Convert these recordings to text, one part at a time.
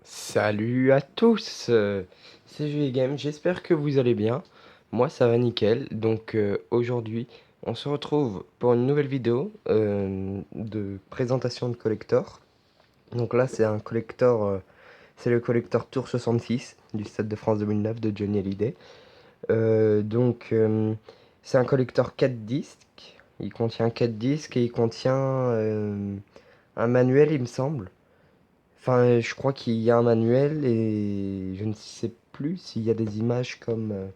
Salut à tous, c'est Julie Game, j'espère que vous allez bien. Moi ça va nickel, donc aujourd'hui on se retrouve pour une nouvelle vidéo de présentation de collector. Donc là c'est un collector, c'est le collector Tour 66 du Stade de France 2009 de Johnny Hallyday. C'est un collector 4 disques, il contient 4 disques et il contient un manuel il me semble. Enfin, je crois qu'il y a un manuel et je ne sais plus s'il y a des images comme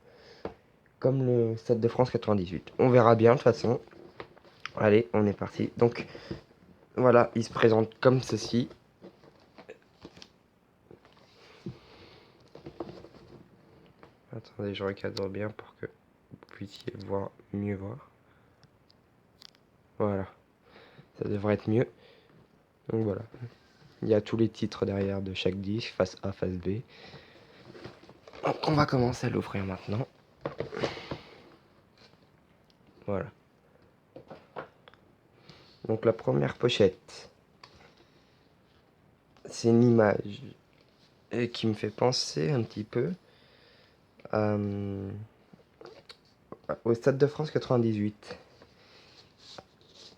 le Stade de France 98. On verra bien de toute façon. Allez, on est parti. Donc voilà, il se présente comme ceci. Attendez, je recadre bien pour que vous puissiez voir mieux voir. Voilà, ça devrait être mieux. Donc voilà, il y a tous les titres derrière de chaque disque, face A, face B. Donc on va commencer à l'ouvrir maintenant. Voilà. Donc la première pochette, c'est une image qui me fait penser un petit peu au Stade de France 98.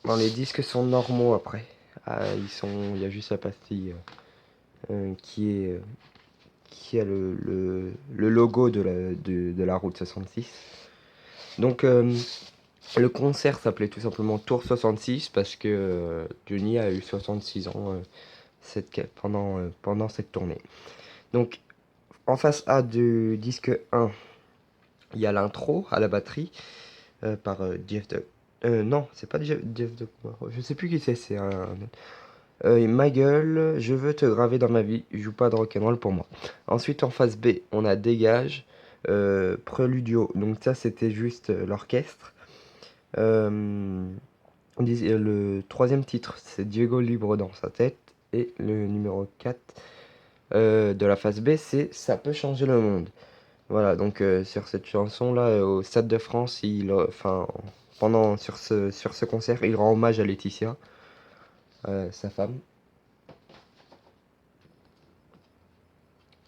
Bon, les disques sont normaux après. Il y a juste la pastille qui a le logo de la route 66. Donc le concert s'appelait tout simplement Tour 66 parce que Johnny a eu 66 ans pendant cette tournée. Donc en face A du disque 1, il y a l'intro à la batterie par Jeff Duck. Non, c'est pas Jeff Duck. Je sais plus qui c'est un. Ma gueule, je veux te graver dans ma vie, joue pas de rock'n'roll pour moi. Ensuite, en face B, on a Dégage, Préludio. Donc, ça, c'était juste l'orchestre. Le troisième titre, c'est Diego Libre dans sa tête. Et le numéro 4 de la face B, c'est Ça peut changer le monde. Voilà, donc sur cette chanson-là, au Stade de France, sur ce concert, il rend hommage à Laetitia, sa femme.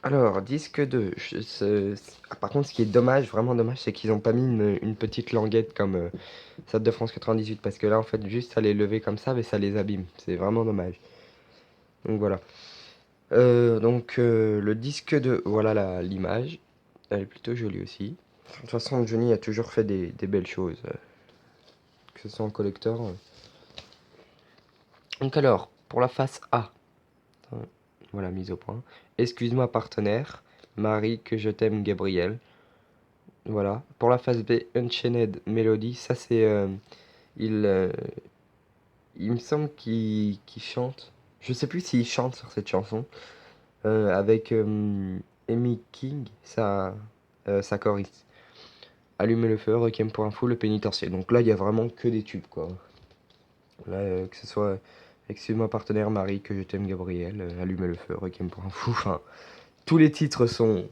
Alors, disque 2. Par contre, ce qui est dommage, vraiment dommage, c'est qu'ils n'ont pas mis une petite languette comme Stade de France 98, parce que là, en fait, juste ça les lever comme ça, mais ça les abîme. C'est vraiment dommage. Donc voilà. Le disque 2, voilà l'image. Elle est plutôt jolie aussi. De toute façon, Johnny a toujours fait des belles choses, que ce soit en collector. Donc alors, pour la face A, voilà, mise au point. Excuse-moi partenaire, Marie, que je t'aime, Gabriel. Voilà. Pour la face B, Unchained Melody, ça c'est... il, euh, il me semble qu'il chante. Je sais plus s'il chante sur cette chanson. Avec Amy King, sa choriste. Allumer le feu, Requiem pour un fou, le pénitencier. Donc là, il y a vraiment que des tubes, quoi. Là, que ce soit Excuse-moi partenaire, Marie, que je t'aime, Gabriel, Allumer le feu, Requiem pour un fou. Enfin, tous les titres sont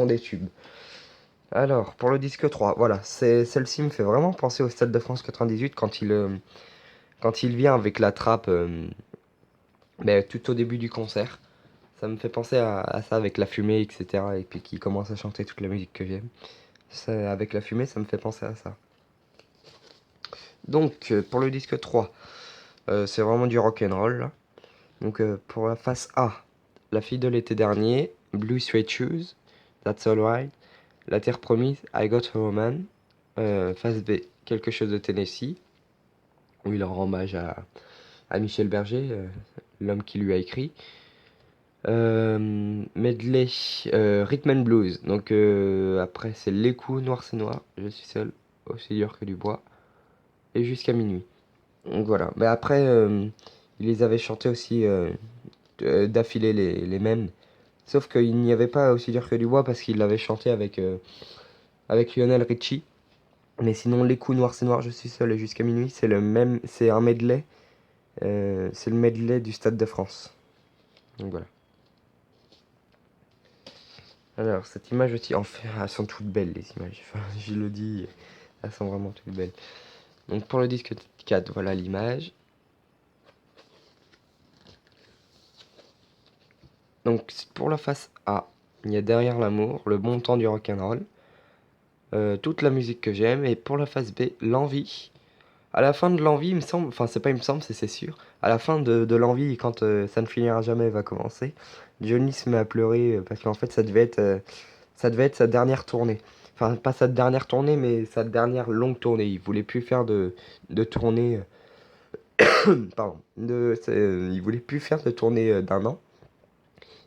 des tubes. Alors, pour le disque 3, voilà, celle-ci me fait vraiment penser au Stade de France 98 quand il vient avec la trappe tout au début du concert. Ça me fait penser à ça avec la fumée, etc. Et puis qui commence à chanter toute la musique que j'aime. Avec la fumée, ça me fait penser à ça. Donc, pour le disque 3, c'est vraiment du rock'n'roll, là. Donc, pour la face A, La fille de l'été dernier, Blue Suede Shoes, That's Alright, La Terre Promise, I Got a Woman. Face B, Quelque chose de Tennessee, où il rend hommage à Michel Berger, l'homme qui lui a écrit. Medley, Rhythm and Blues. Donc après, c'est Les coups, Noir c'est noir, Je suis seul, aussi dur que du bois, et Jusqu'à minuit. Donc voilà. Mais après, il les avait chantés aussi d'affilée les mêmes. Sauf qu'il n'y avait pas Aussi dur que du bois parce qu'il l'avait chanté avec Lionel Richie. Mais sinon, Les coups, Noir c'est noir, Je suis seul et Jusqu'à minuit, c'est le même, c'est un medley. C'est le medley du Stade de France. Donc voilà. Alors, cette image aussi, enfin, elles sont toutes belles les images. Enfin, je le dis, elles sont vraiment toutes belles. Donc pour le disque 4, voilà l'image. Donc pour la face A, il y a Derrière l'amour, Le bon temps du rock'n'roll, toute la musique que j'aime. Et pour la face B, L'envie. À la fin de l'envie, il me semble, enfin c'est pas il me semble, c'est sûr. À la fin de l'envie, quand ça ne finira jamais va commencer, Johnny se met à pleurer parce qu'en fait ça devait être sa dernière tournée. Enfin pas sa dernière tournée, mais sa dernière longue tournée. Il voulait plus faire de tournée, pardon, il voulait plus faire de tournée d'un an.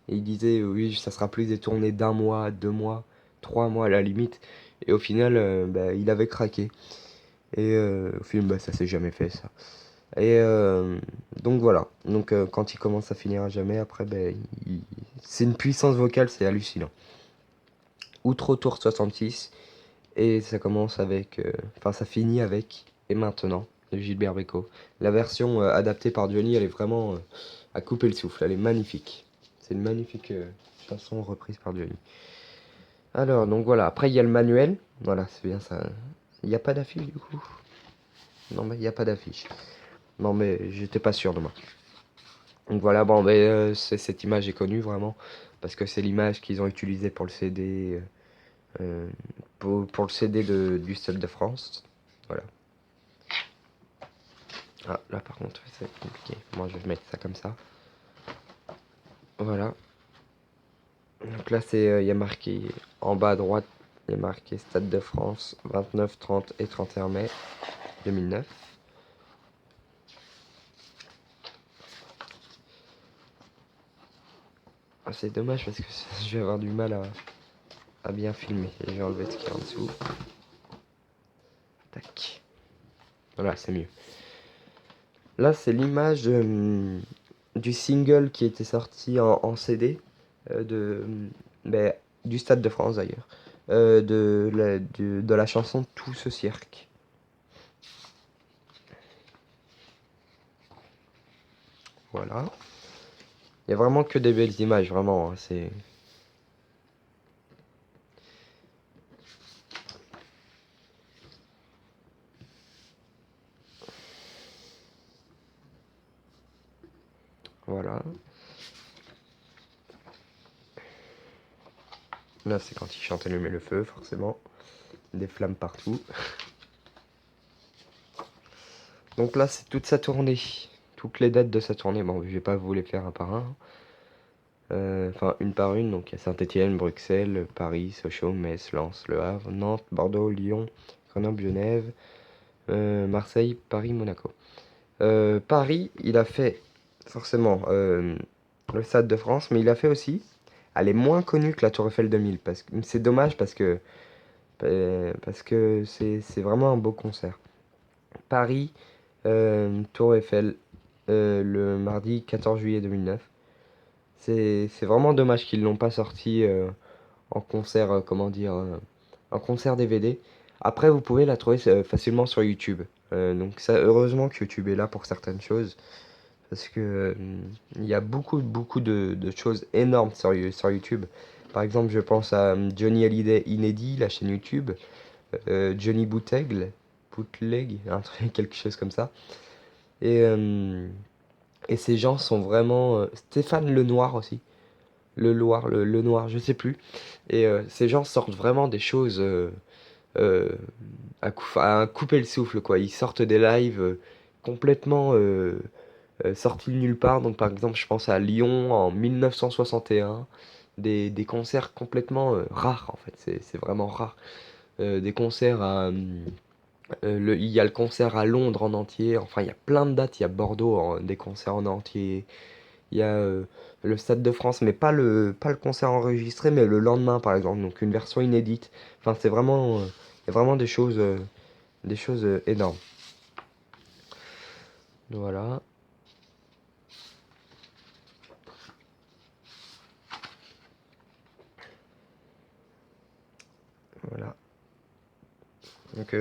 Et il disait oui, ça sera plus des tournées d'un mois, 2 mois, 3 mois à la limite. Et au final, bah, il avait craqué. Et au film, bah, ça s'est jamais fait ça. Et donc voilà. Donc quand il commence à finir à jamais, après, ben, c'est une puissance vocale, c'est hallucinant. Outre Tour 66, et ça commence avec, enfin ça finit avec Et maintenant de Gilbert Bécaud. La version adaptée par Johnny, elle est vraiment à couper le souffle, elle est magnifique. C'est une magnifique chanson reprise par Johnny. Alors donc voilà, après il y a le manuel, voilà c'est bien ça. Il n'y a pas d'affiche du coup. Non mais il n'y a pas d'affiche. Non mais j'étais pas sûr de moi. Donc voilà, bon, ben, cette image est connue vraiment, parce que c'est l'image qu'ils ont utilisée pour le CD, euh, pour le CD du Stade de France. Voilà. Ah, là par contre, c'est compliqué. Moi, je vais mettre ça comme ça. Voilà. Donc là, il y a marqué en bas à droite, il y a marqué Stade de France, 29, 30 et 31 mai 2009. Ah, c'est dommage parce que je vais avoir du mal à bien filmer. Et j'ai enlevé ce qui est en dessous. Tac. Voilà, c'est mieux. Là, c'est l'image du single qui était sorti en CD ben, du Stade de France d'ailleurs, de la chanson Tout ce cirque. Voilà. Il y a vraiment que des belles images, vraiment. Hein, c'est voilà. Là, c'est quand il chante Allumer le feu, forcément. Des flammes partout. Donc là, c'est toute sa tournée. Toutes les dates de sa tournée. Bon, je vais pas vous les faire un par un. Enfin, une par une. Donc, il y a Saint-Étienne, Bruxelles, Paris, Sochaux, Metz, Lens, Le Havre, Nantes, Bordeaux, Lyon, Grenoble, Genève, Marseille, Paris, Monaco. Paris, il a fait forcément le Stade de France, mais il a fait aussi. Elle est moins connue que la Tour Eiffel 2000. C'est dommage parce que c'est vraiment un beau concert. Paris, Tour Eiffel, le mardi 14 juillet 2009. C'est vraiment dommage qu'ils l'ont pas sorti en concert, comment dire, en concert DVD. Après, vous pouvez la trouver facilement sur YouTube. Donc ça, heureusement que YouTube est là pour certaines choses, parce que il y a beaucoup de choses énormes sur YouTube. Par exemple, je pense à Johnny Hallyday Inédit, la chaîne YouTube, Johnny Bootleg, un truc, quelque chose comme ça. Et, euh, et ces gens sont vraiment... Stéphane Lenoir aussi. Le Noir, je sais plus. Et ces gens sortent vraiment des choses à couper le souffle, quoi. Ils sortent des lives complètement sortis de nulle part. Donc, par exemple, je pense à Lyon en 1961. Des concerts complètement rares, en fait. C'est vraiment rare. Des concerts il y a le concert à Londres en entier. Enfin, il y a plein de dates. Il y a Bordeaux, des concerts en entier. Il y a le Stade de France, mais pas le concert enregistré, mais le lendemain par exemple, donc une version inédite. Enfin, il y a vraiment des choses énormes. Voilà, voilà. Donc,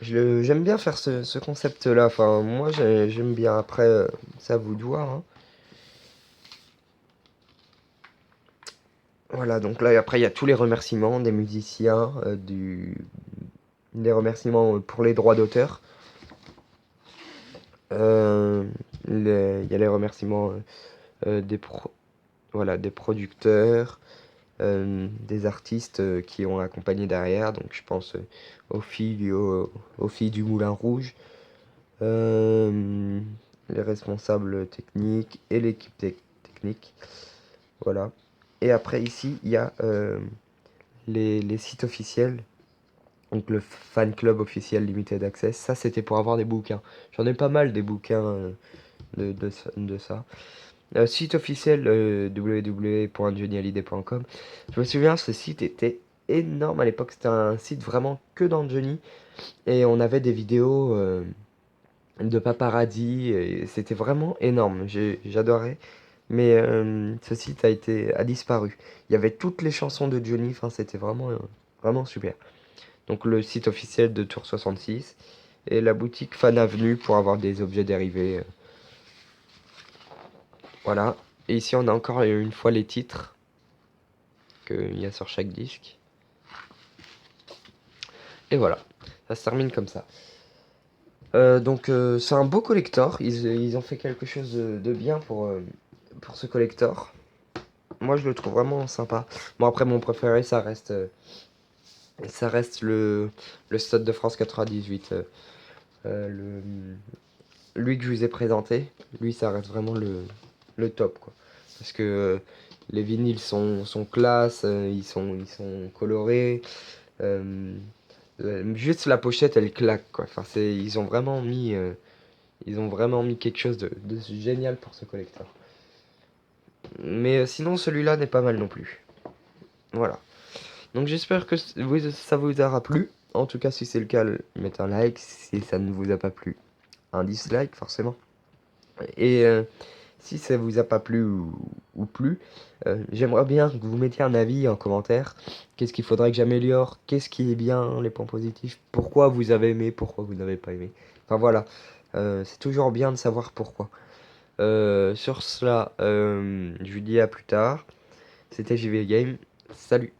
j'aime bien faire ce concept-là. Enfin, moi, j'aime bien. Après, c'est à vous de voir. Hein. Voilà, donc là, après, il y a tous les remerciements des musiciens, des remerciements pour les droits d'auteur. Il y a les remerciements voilà, des producteurs, des artistes qui ont accompagné derrière. Donc je pense aux filles du Moulin Rouge, les responsables techniques et l'équipe technique. Voilà. Et après ici, il y a les sites officiels. Donc le fan club officiel Limited Access. Ça, c'était pour avoir des bouquins. J'en ai pas mal des bouquins de ça. Site officiel www.johnnyhallyday.com. Je me souviens, ce site était énorme à l'époque. C'était un site vraiment que dans Johnny. Et on avait des vidéos de paparazzi. Et c'était vraiment énorme. J'adorais. Mais ce site a disparu. Il y avait toutes les chansons de Johnny. Enfin, c'était vraiment super. Donc le site officiel de Tour 66. Et la boutique Fan Avenue pour avoir des objets dérivés. Voilà. Et ici, on a encore une fois les titres qu'il y a sur chaque disque. Et voilà. Ça se termine comme ça. Donc, c'est un beau collector. Ils ont fait quelque chose de bien pour ce collector. Moi, je le trouve vraiment sympa. Bon, après, mon préféré, ça reste le Stade de France 98. Lui que je vous ai présenté. Lui, ça reste vraiment le top, quoi. Parce que les vinyles sont classe, ils sont colorés. euh, Juste la pochette, elle claque, quoi. Enfin, ils ont vraiment mis quelque chose de génial pour ce collecteur. Mais sinon, celui-là n'est pas mal non plus. Voilà. Donc j'espère que ça vous aura plu. En tout cas, si c'est le cas, mettez un like. Si ça ne vous a pas plu, un dislike, forcément. Et si ça vous a pas plu ou plus, j'aimerais bien que vous mettiez un avis en commentaire. Qu'est-ce qu'il faudrait que j'améliore? Qu'est-ce qui est bien, les points positifs? Pourquoi vous avez aimé? Pourquoi vous n'avez pas aimé? Enfin voilà, c'est toujours bien de savoir pourquoi. Sur cela, je vous dis à plus tard. C'était JV Game. Salut!